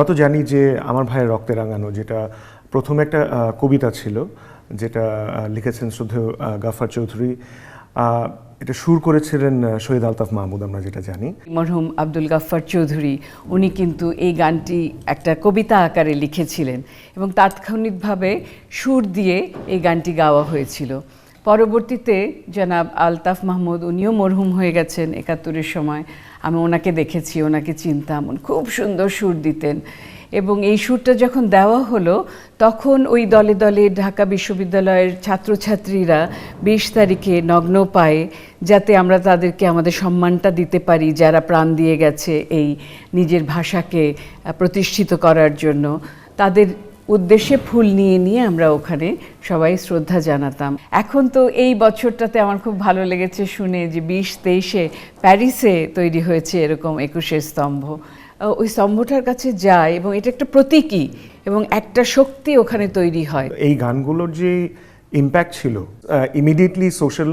আমরা তো জানি যে আমার ভাইয়ের রক্তে রাঙানো, যেটা প্রথম একটা কবিতা ছিল, যেটা লিখেছেন শ্রদ্ধেয় গাফফার চৌধুরী, এটা সুর করেছিলেন শহীদ আলতাফ মাহমুদ, আমরা যেটা জানি। মরহুম আব্দুল গাফফার চৌধুরী উনি কিন্তু এই গানটি একটা কবিতা আকারে লিখেছিলেন এবং তাৎক্ষণিকভাবে সুর দিয়ে এই গানটি গাওয়া হয়েছিল। পরবর্তীতে জনাব আলতাফ মাহমুদ, উনিও মরহুম হয়ে গেছেন ৭১-এর সময়। আমি ওনাকে দেখেছি, ওনাকে চিনতাম, খুব সুন্দর সুর দিতেন। এবং এই সুরটা যখন দেওয়া হলো তখন ওই দলে দলে ঢাকা বিশ্ববিদ্যালয়ের ছাত্রছাত্রীরা ২০ তারিখে নগ্ন পায়ে, যাতে আমরা তাদেরকে আমাদের সম্মানটা দিতে পারি যারা প্রাণ দিয়ে গেছে এই নিজের ভাষাকে প্রতিষ্ঠিত করার জন্য, তাদের উদ্দেশ্যে ফুল নিয়ে নিয়ে আমরা ওখানে সবাই শ্রদ্ধা জানাতাম। এখন তো এই বছরটাতে আমার খুব ভালো লেগেছে শুনে যে ২০-২৩-এ প্যারিসে তৈরি হয়েছে এরকম ২১-এর স্তম্ভ। ওই স্তম্ভটার কাছে যায় এবং এটা একটা প্রতীকী এবং একটা শক্তি ওখানে তৈরি হয়। এই গানগুলোর যে ইম্প্যাক্ট ছিল, ইমিডিয়েটলি সোশ্যাল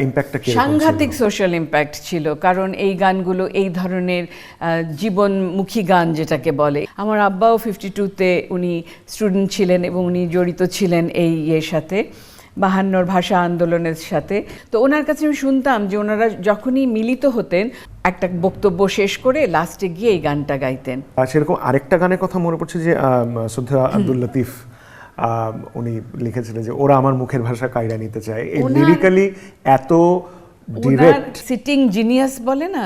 ইম্প্যাক্টটা কি? সাংঘাতিক সোশ্যাল ইম্প্যাক্ট ছিল, কারণ এই গানগুলো এই ধরনের জীবনমুখী গান যেটাকে বলে। আমার আব্বাও 52-তে উনি স্টুডেন্ট ছিলেন এবং উনি জড়িত ছিলেন এই ইয়ের সাথে, ৫২ ভাষা আন্দোলনের সাথে। তো ওনার কাছে আমি শুনতাম যে ওনারা যখনই মিলিত হতেন একটা বক্তব্য শেষ করে লাস্টে গিয়ে এই গানটা গাইতেন। সেরকম আরেকটা গানের কথা মনে পড়ছে যে শ্রদ্ধেয় আব্দুল লতিফ উনি লিখেছিলেন যে ওরা আমার মুখের ভাষা কায়রা নিতে চায়। এই লিরিক্যালি এত ডিরেক্ট, সিটিং জিনিয়াস বলে না।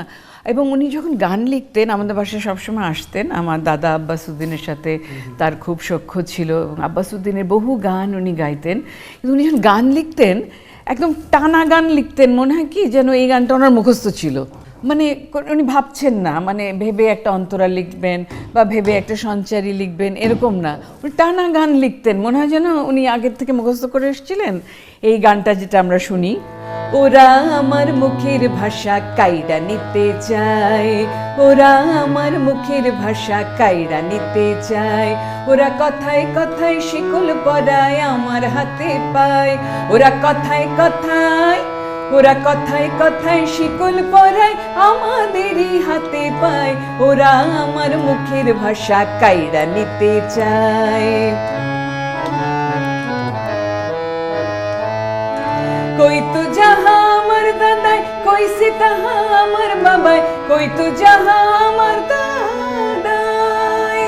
এবং উনি যখন গান লিখতেন আমাদের বাসায় সবসময় আসতেন। আমার দাদা আব্বাসউদ্দিনের সাথে তার খুব সখ্য ছিল এবং আব্বাসউদ্দিনের বহু গান উনি গাইতেন। কিন্তু উনি যখন গান লিখতেন একদম টানা গান লিখতেন, মনে হয় কি যেন এই গানটা ওনার মুখস্থ ছিল। মানে উনি ভাবছেন না, মানে ভেবে একটা অন্তরা লিখবেন বা ভেবে একটা সঞ্চারী লিখবেন এরকম না, উনি টানা গান লিখতেন, মনে হয় যেন উনি আগের থেকে মুখস্থ করে এসেছিলেন। এই গানটা যেটা আমরা শুনি, ওরা আমার মুখের ভাষা কাইরা নিতে চায়, ওরা আমার মুখের ভাষা কাইরা নিতে চায়, ওরা কথায় কথায় শিকল পরায় আমার হাতে পায়, ওরা কথায় কথায়, ওরা কথায় কথায় শিকল পরায় আমাদেরই হাতে পায়, ওরা আমার মুখের ভাষা কাইরা নিতে চায়। कोई तो जहाँ अमर दादाई, कोई से तहाँ अमर बाबाई, कोई तो जहाँ अमर दादाई,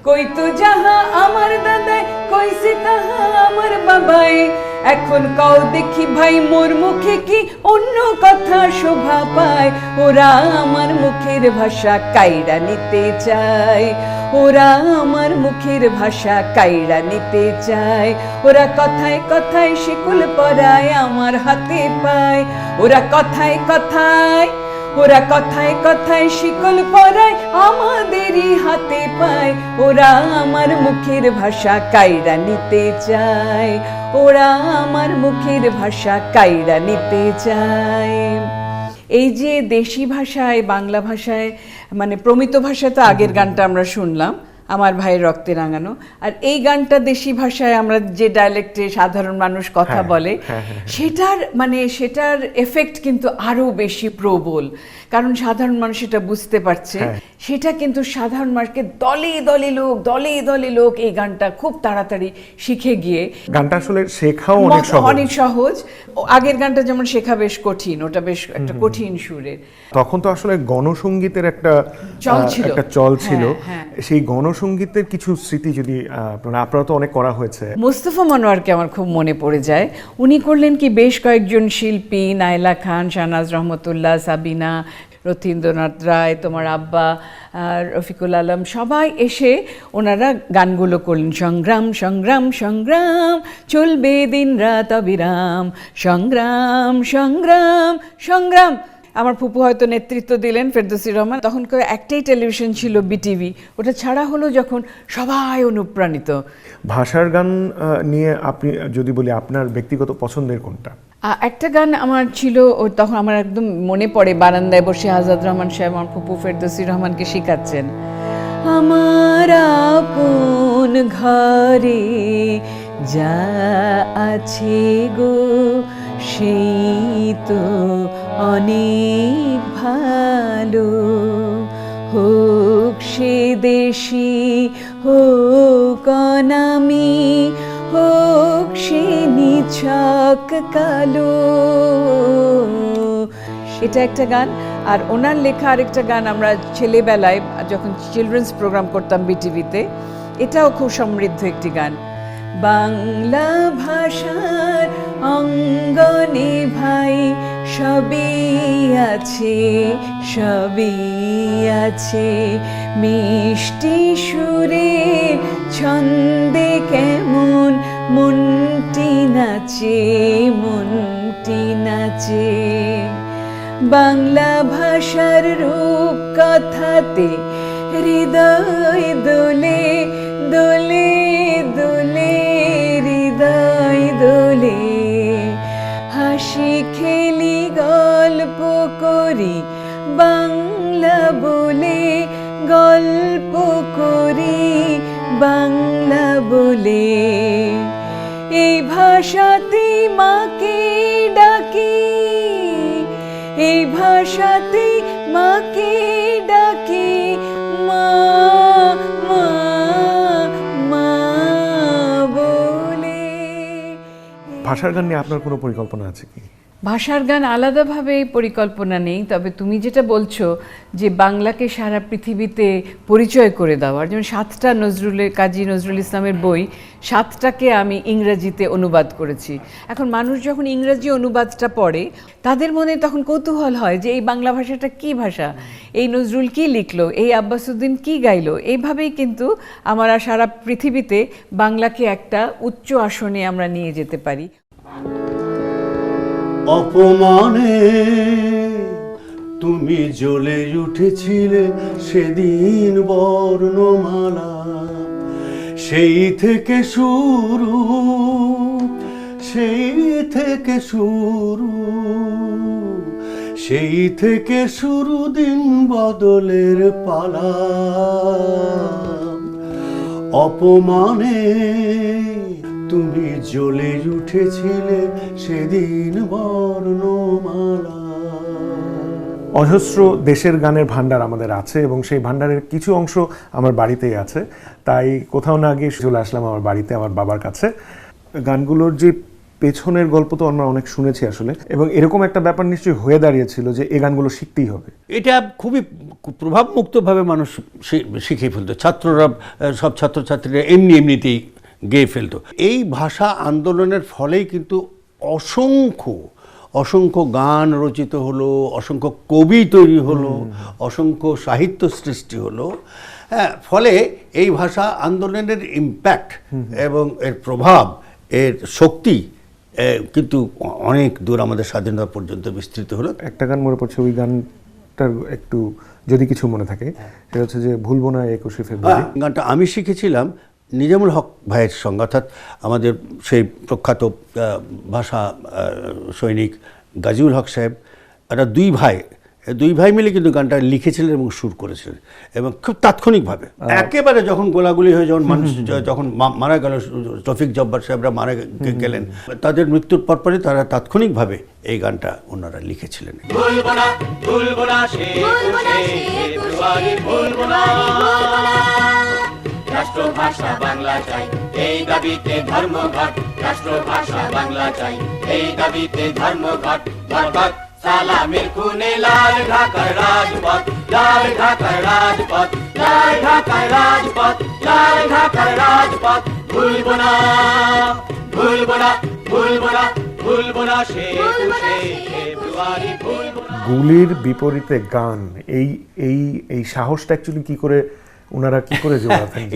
कोई तो जहाँ अमर दादाई, कोई से तहाँ अमर बाबाई। এখন কও দেখি ভাই মোর মুখে কি অন্য কথা শোভা পায়, ওরা আমার মুখের ভাষা কাইরা নিতে চায়, ওরা আমার মুখের ভাষা কাইরা নিতে চায়, ওরা কথায় কথায় শিকল পরায় আমার হাতে পায়, ওরা কথায় কথায়, ওরা কথায় কথায় শিকল পরায় আমাদেরই হাতে পায়, ওরা আমার মুখের ভাষা কাইরা নিতে চায়, ওরা আমার মুখের ভাষা কাইরা নিতে চায়। এই যে দেশি ভাষায়, বাংলা ভাষায়, মানে প্রমিত ভাষায় তো আগের গানটা আমরা শুনলাম, আমার ভাইয়ের রক্তে রাঙানো, আর এই গানটা দেশি ভাষায় আমরা যে ডায়ালেক্টে সাধারণ মানুষ কথা বলে সেটার মানে সেটার এফেক্ট কিন্তু আরো বেশি প্রবল, কারণ সাধারণ মানুষ এটা বুঝতে পারছে। সেটা কিন্তু সাধারণ মানুষকে দলে দলে লোক, দলে দলে লোক এই গানটা খুব তাড়াতাড়ি শিখে গিয়ে, গানটা আসলে শেখাও অনেক সহজ। আগের গানটা যেমন শেখা বেশ কঠিন, ওটা বেশ একটা কঠিন সুরের। তখন তো আসলে গণসঙ্গীতের একটা চল ছিল। সেই গণসঙ্গীতের কিছু স্মৃতি যদি আপনারা তো অনেক করা হয়েছে। মুস্তফা মনোয়ারকে আমার খুব মনে পড়ে যায়। উনি করলেন কি, বেশ কয়েকজন শিল্পী, নাইলা খান, শাহনাজ রহমতুল্লাহ, সাবিনা, রথীন্দ্রনাথ রায়, তোমার আব্বা, রফিকুল আলম, সবাই এসে ওনারা গানগুলো করলেন। সংগ্রাম সংগ্রাম সংগ্রাম চলবে দিন রাত অবিরাম, সংগ্রাম সংগ্রাম সংগ্রাম। আমার ফুপু হয়তো নেতৃত্ব দিলেন, ফেরদৌসী রহমান। তখন একটাই টেলিভিশন ছিল, বিটিভি। ওটা ছাড়া হলো যখন সবাই অনুপ্রাণিত। ভাষার গান নিয়ে আপনি যদি বলি আপনার ব্যক্তিগত পছন্দের কোনটা? একটা গান আমার ছিল, তখন আমার একদম মনে পড়ে, বারান্দায় বসে আজাদ রহমান সাহেব আমার ফুপু ফেরদৌসী রহমানকে শিখাচ্ছেন, আমার আপন ঘরে যা আছে গো সেই তো অনেক ভালো, হোক সে দেশি হোক অনামি, হোক সে নিছক কালো। এটা একটা গান। আর ওনার লেখা আরেকটা গান আমরা ছেলেবেলায় যখন চিলড্রেন্স প্রোগ্রাম করতাম বিটিভিতে, এটাও খুব সমৃদ্ধ একটি গান। বাংলা ভাষার অঙ্গনে ভাই সবই আছে, সবই আছে, মিষ্টি সুরে ছন্দে কেমন মনটি নাচে, মনটি নাচে। বাংলা ভাষার রূপ কথাতে হৃদয় দোলে, দোলে দোলে, হৃদয় দোলে। হাসি খেলি গল্প করি বাংলা বলে, গল্প করি বাংলা বলে। এই ভাষাতে মাকে ডাকি, এই ভাষাতে মাকে ডাকি, মা মা মা বলে। ভাষার গান নিয়ে আপনার কোনো পরিকল্পনা আছে কি? ভাষার গান আলাদাভাবে পরিকল্পনা নেই, তবে তুমি যেটা বলছো যে বাংলাকে সারা পৃথিবীতে পরিচয় করে দেওয়ার, যেমন 7টা কাজী নজরুল ইসলামের বই 7টাকে আমি ইংরেজিতে অনুবাদ করেছি। এখন মানুষ যখন ইংরেজি অনুবাদটা পড়ে তাদের মনে তখন কৌতূহল হয় যে এই বাংলা ভাষাটা কি ভাষা, এই নজরুল কি লিখলো, এই আব্বাসুদ্দিন কি গাইলো। এইভাবেই কিন্তু আমরা সারা পৃথিবীতে বাংলাকে একটা উচ্চ আসনে আমরা নিয়ে যেতে পারি। অপমানে তুমি জ্বলে উঠেছিলে সেদিন বর্ণমালা, সেই থেকে শুরু, সেই থেকে শুরু, সেই থেকে শুরু দিন বদলের পালা। অপমানে তুমি জ্বলে উঠেছিলে সেদিন বর্ণমালা। অজস্র দেশের গানের ভান্ডার আমাদের আছে এবং সেই ভান্ডারের কিছু অংশ আমার বাড়িতেই আছে, তাই কোথাও না গিয়ে চলে আসলাম আমার বাড়িতে, আমার বাবার কাছে। গানগুলোর যে পেছনের গল্প তো আমরা অনেক শুনেছি আসলে, এবং এরকম একটা ব্যাপার নিশ্চয়ই হয়ে দাঁড়িয়েছিল যে এই গানগুলো শিখতেই হবে। এটা খুবই প্রভাবমুক্তভাবে মানুষ শিখে ফেলতো, ছাত্ররা, সব ছাত্রছাত্রীরা এমনিতেই গেয়ে ফেলতো। এই ভাষা আন্দোলনের ফলেই কিন্তু অসংখ্য অসংখ্য গান রচিত হলো, অসংখ্য কবি তৈরি হলো, অসংখ্য সাহিত্য সৃষ্টি হলো। হ্যাঁ, ফলে এই ভাষা আন্দোলনের ইম্প্যাক্ট এবং এর প্রভাব, এর শক্তি কিন্তু অনেক দূর আমাদের স্বাধীনতা পর্যন্ত বিস্তৃত হলো। একটা গান মনে পড়ছে, ওই গানটার একটু যদি কিছু মনে থাকে, সেটা হচ্ছে যে ভুলবো না 21শে ফেব্রুয়ারি। গানটা আমি শিখেছিলাম নিজামুল হক ভাইয়ের সঙ্গে, অর্থাৎ আমাদের সেই প্রখ্যাত ভাষা সৈনিক গাজীউল হক সাহেব। এরা দুই ভাই মিলে কিন্তু গানটা লিখেছিলেন এবং সুর করেছিলেন, এবং খুব তাৎক্ষণিকভাবে একেবারে যখন গোলাগুলি হয়ে যখন মানুষ যখন মারা গেল, তৌফিক জব্বার সাহেবরা মারা গেলেন, তাদের মৃত্যুর পরপরই তারা তাৎক্ষণিকভাবে এই গানটা ওনারা লিখেছিলেন। রাষ্ট্রভাষা বাংলা চাই, এই দাবিতে ধর্মঘট। রাষ্ট্রভাষা বাংলা চাই, এই দাবিতে ধর্মঘট। ধর্মঘট সালামের খুনে লাল ঢাকার রাজপথ, লাল ঢাকার রাজপথ, লাল ঢাকার রাজপথ, লাল ঢাকার রাজপথ। ভুলবো না, ভুলবো না, ভুলবো না, ভুলবো না সে 21শে ফেব্রুয়ারি, ভুলবো না। গুলির বিপরীতে গান, এই সাহসটা অ্যাকচুয়ালি কি করে ওনারা কি করে জোগাতেন?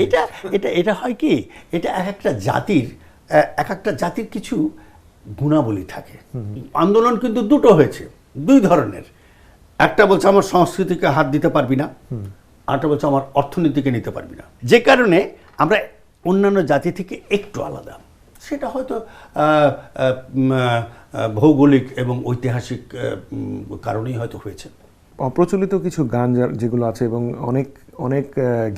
এটা হয় কি, এটা এক একটা জাতির কিছু গুণাবলী থাকে। আন্দোলন কিন্তু দুটো হয়েছে, দুই ধরনের। একটা বলছে আমার সংস্কৃতিকে হাত দিতে পারবি না, আরেকটা বলছে আমার অর্থনীতিকে নিতে পারবি না। যে কারণে আমরা অন্যান্য জাতি থেকে একটু আলাদা, সেটা হয়তো ভৌগোলিক এবং ঐতিহাসিক কারণেই হয়তো হয়েছে। অপ্রচলিত কিছু গান যেগুলো আছে এবং অনেক অনেক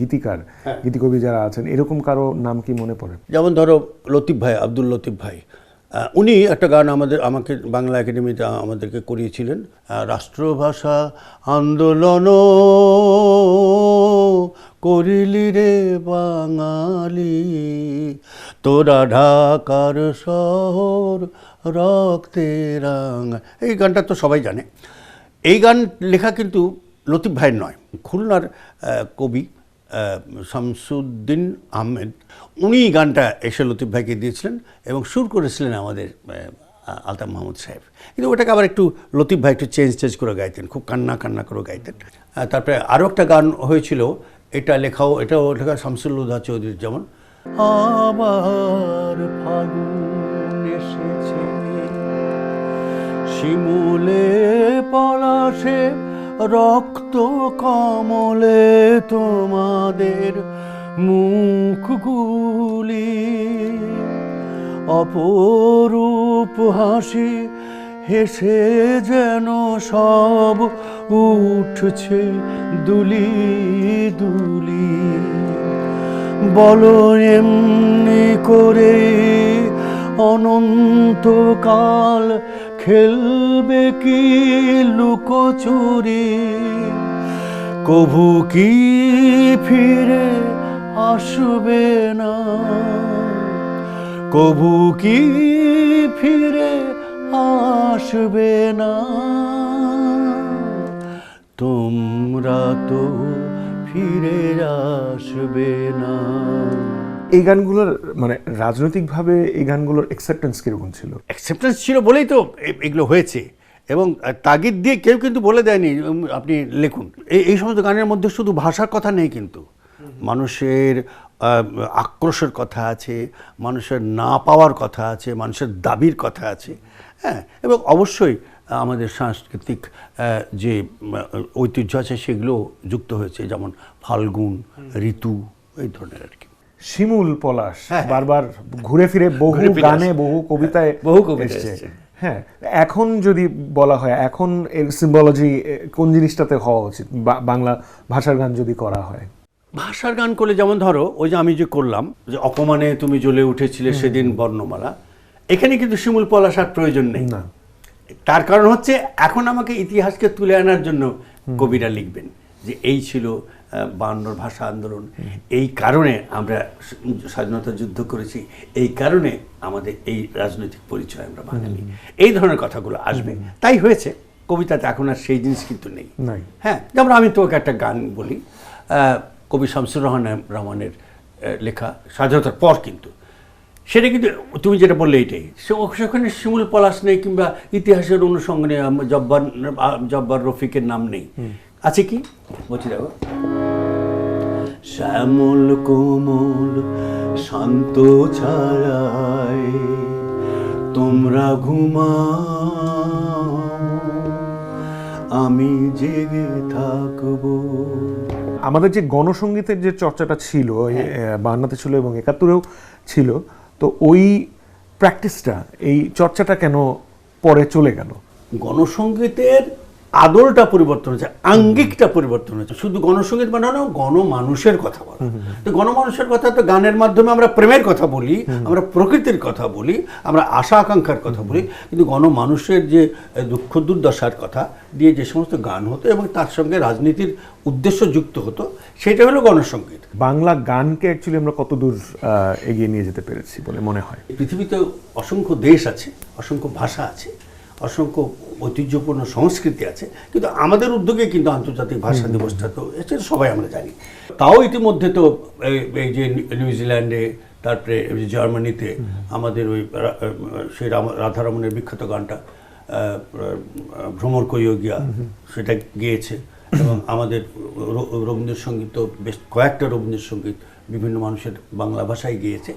গীতিকার, গীতিকবি যারা আছেন, এরকম কারো নাম কি মনে পড়ে? যেমন ধরো লতিফ ভাই, আব্দুল লতিফ ভাই, উনি একটা গান আমাকে বাংলা একাডেমিতে আমাদেরকে করিয়েছিলেন। রাষ্ট্রভাষা আন্দোলন করিলি রে বাঙালি, তোরা ঢাকার শহর রক্তে রাঙা। এই গানটা তো সবাই জানে। এই গান লেখা কিন্তু লতিফ ভাইয়ের নয়, খুলনার কবি শামসুদ্দিন আহমেদ, উনি গানটা এসে লতিফ ভাইকে দিয়েছিলেন এবং সুর করেছিলেন আমাদের আলতাফ মাহমুদ সাহেব। কিন্তু ওটাকে আবার একটু লতিফ ভাই একটু চেঞ্জ করে গাইতেন, খুব কান্না করে গাইতেন। তারপরে আরও একটা গান হয়েছিল, এটাও লেখা শামসুল হুদা চৌধুরীর, যেমন আবার ফাগুন এসেছে, শিমুলে পলাশে রক্ত কমলে তোমাদের মুখগুলি, অপরূপ হাসি হেসে যেন সব উঠছে দুলি দুলি, বলো এমনি করে অনন্তকাল খেলবে কি লুকোচুরি, কভু কি ফিরে আসবে না, কভু কি ফিরে আসবে না, তোমরা তো ফিরে আসবে না। এই গানগুলোর মানে রাজনৈতিকভাবে এই গানগুলোর অ্যাকসেপ্টেন্স কিরকম ছিল? অ্যাকসেপ্টেন্স ছিল বলেই তো এগুলো হয়েছে, এবং তাগিদ দিয়ে কেউ কিন্তু বলে দেয়নি আপনি লিখুন। এই সমস্ত গানের মধ্যে শুধু ভাষার কথা নেই, কিন্তু মানুষের আক্রোশের কথা আছে, মানুষের না পাওয়ার কথা আছে, মানুষের দাবির কথা আছে, হ্যাঁ, এবং অবশ্যই আমাদের সাংস্কৃতিক যে ঐতিহ্য আছে সেগুলো যুক্ত হয়েছে, যেমন ফাল্গুন, ঋতু, এই ধরনের আর কি। শিমুল পলাশ বারবার ঘুরে ফিরে বহু গানে বহু কবিতায় এসেছে। হ্যাঁ, এখন যদি বলা হয় এখন এর সিম্বলজি কোন জিনিসটাতে হওয়া উচিত বাংলা ভাষার গান যদি করা হয়? ভাষার গান করলে যেমন ধরো ওই যে আমি যে করলাম যে অপমানে তুমি জ্বলে উঠেছিলে সেদিন বর্ণমালা, এখানে কিন্তু শিমুল পলাশ আর প্রয়োজন নেই না। তার কারণ হচ্ছে এখন আমাকে ইতিহাসকে তুলে আনার জন্য কবিরা লিখবেন যে এই ছিল 52 ভাষা আন্দোলন, এই কারণে আমরা স্বাধীনতা যুদ্ধ করেছি, এই কারণে আমাদের এই রাজনৈতিক পরিচয় আমরা বাঙালি, এই ধরনের কথাগুলো আসবে। তাই হয়েছে কবিতাতে এখন আর সেই জিনিস কিন্তু নেই। হ্যাঁ, যেমন আমি তোমাকে একটা গান বলি, কবি শামসুর রহমানের লেখা স্বাধীনতার পর, কিন্তু সেটা কিন্তু তুমি যেটা বললে এইটাই, সেখানে শিমুল পলাশ নেই কিংবা ইতিহাসের অনুসঙ্গে জব্বার রফিকের নাম নেই, আছে কি বলছি দেখো, শ্যামল কোমল শান্ত ছায়ায় তোমরা ঘুমাও, আমি জেগে থাকবো। আমাদের যে গণসঙ্গীতের যে চর্চাটা ছিল 52-তে ছিল এবং 71-এও ছিল, তো ওই প্র্যাকটিসটা, এই চর্চাটা কেন পরে চলে গেল? গণসঙ্গীতের আদলটা পরিবর্তন হয়েছে, আঙ্গিকটা পরিবর্তন হয়েছে। শুধু গণসঙ্গীত মানে না, গণমানুষের কথা বলা। তো গণমানুষের কথা তো গানের মাধ্যমে আমরা প্রেমের কথা বলি, আমরা প্রকৃতির কথা বলি, আমরা আশা আকাঙ্ক্ষার কথা বলি, কিন্তু গণমানুষের যে দুঃখ দুর্দশার কথা দিয়ে যে সমস্ত গান হতো এবং তার সঙ্গে রাজনীতির উদ্দেশ্য যুক্ত হতো, সেটা হলো গণসঙ্গীত। বাংলা গানকে অ্যাকচুয়ালি আমরা কতদূর এগিয়ে নিয়ে যেতে পেরেছি বলে মনে হয়? পৃথিবীতে অসংখ্য দেশ আছে, অসংখ্য ভাষা আছে, অসংখ্য ঐতিহ্যপূর্ণ সংস্কৃতি আছে, কিন্তু আমাদের উদ্যোগে কিন্তু আন্তর্জাতিক ভাষা দিবসটা তো এটা সবাই আমরা জানি। তাও ইতিমধ্যে তো এই যে নিউজিল্যান্ডে, তারপরে জার্মানিতে আমাদের ওই সেই রাধারমণের বিখ্যাত গানটা ভ্রমর কইও গিয়া, সেটা গেয়েছে, এবং আমাদের রবীন্দ্রসঙ্গীত তো বেশ কয়েকটা রবীন্দ্রসঙ্গীত বিভিন্ন মানুষের বাংলা ভাষায় গিয়েছে।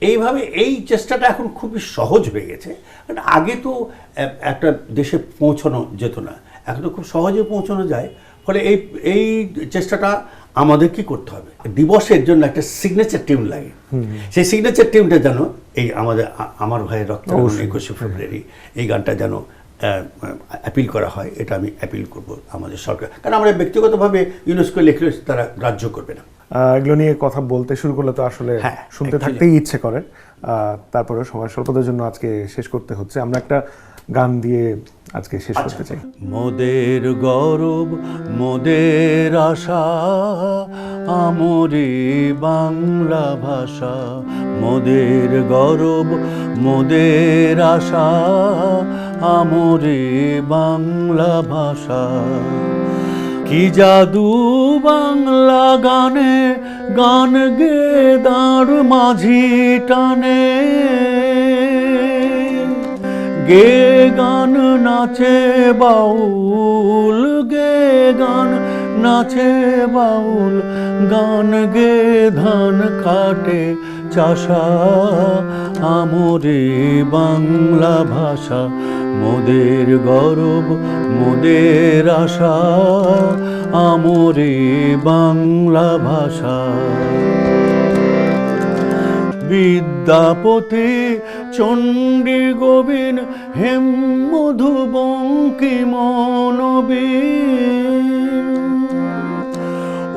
এইভাবে এই চেষ্টাটা এখন খুবই সহজ হয়ে গেছে। আগে তো একটা দেশে পৌঁছানো যেত না, এখন তো খুব সহজে পৌঁছানো যায়। ফলে এই চেষ্টাটা আমাদের কি করতে হবে, দিবসের জন্য একটা সিগনেচার টিউন লাগে, সেই সিগনেচার টিউনটা যেন এই আমার ভাইয়ের রক্ত 21শে ফেব্রুয়ারি এই গানটা যেন অ্যাপিল করা হয়, এটা আমি অ্যাপিল করব আমাদের সরকার, কারণ আমরা ব্যক্তিগতভাবে ইউনেস্কো লিখলে তারা গ্রাহ্য করবে না। এগুলো নিয়ে কথা বলতে শুরু করলে তো আসলে শুনতে থাকতেই ইচ্ছে করে। তারপরে সময় স্বল্পতার জন্য আজকে শেষ করতে হচ্ছে। আমরা একটা গান দিয়ে আজকে শেষ করতে চাই। মোদের গৌরব মোদের আশা আমরি বাংলা ভাষা, মোদের গৌরব মোদের আশা আমরি বাংলা ভাষা। কি জাদু বাংলা গানে, গান গে দাঁড় মাঝি টানে, গে গান নাচে বাউল, গে গান নাচে বাউল, গান গে ধান কাটে চাষা আমরে বাংলা ভাষা। মোদের গৌরব মোদের আশা আমরে বাংলা ভাষা। বিদ্যাপতি চণ্ডী গোবিন্দ হেম মধু বঙ্কিমনবীন,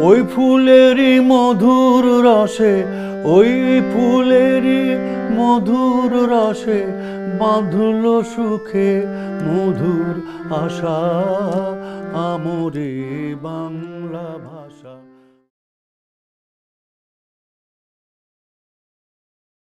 ওই ফুলেরই মধুর রসে, ওই ফুলেরই মধুর রসে বাঁধল সুখে মধুর আশা আমরে বাংলা ভাষা।